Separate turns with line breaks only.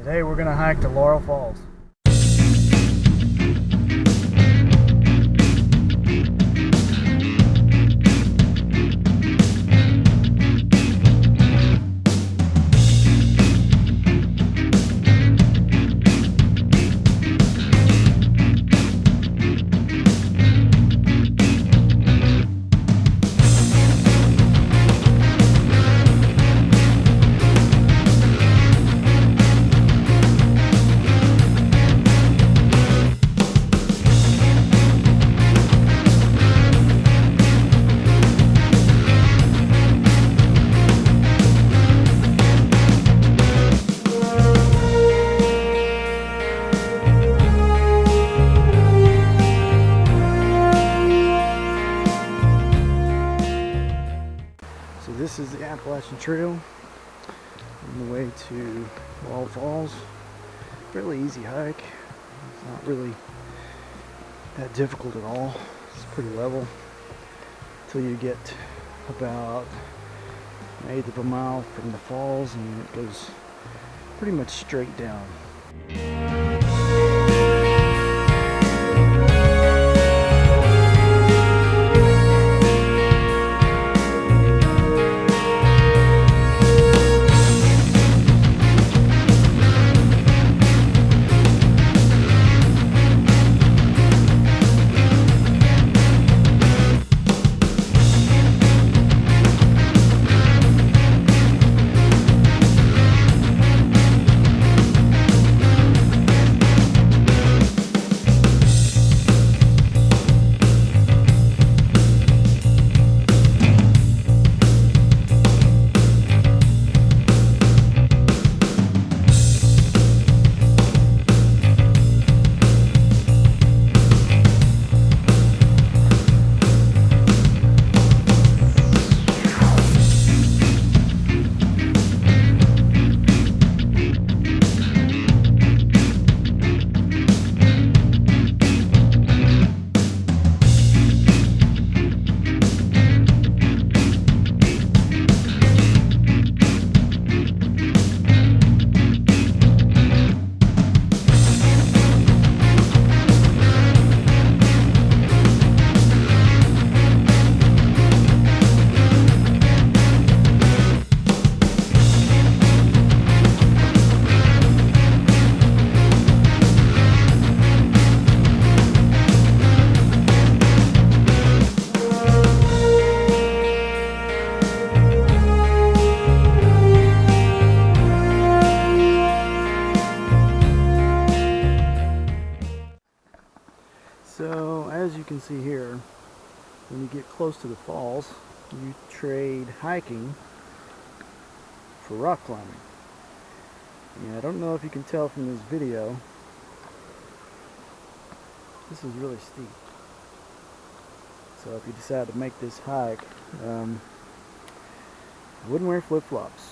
Today we're gonna hike to Laurel Falls. So this is the Appalachian Trail on the way to Laurel Falls. Fairly easy hike. It's not really that difficult at all. It's pretty level until you get about an eighth of a mile from the falls, and it goes pretty much straight down. So as you can see here, when you get close to the falls, you trade hiking for rock climbing. Yeah, I don't know if you can tell from this video, this is really steep. So if you decide to make this hike, I wouldn't wear flip-flops.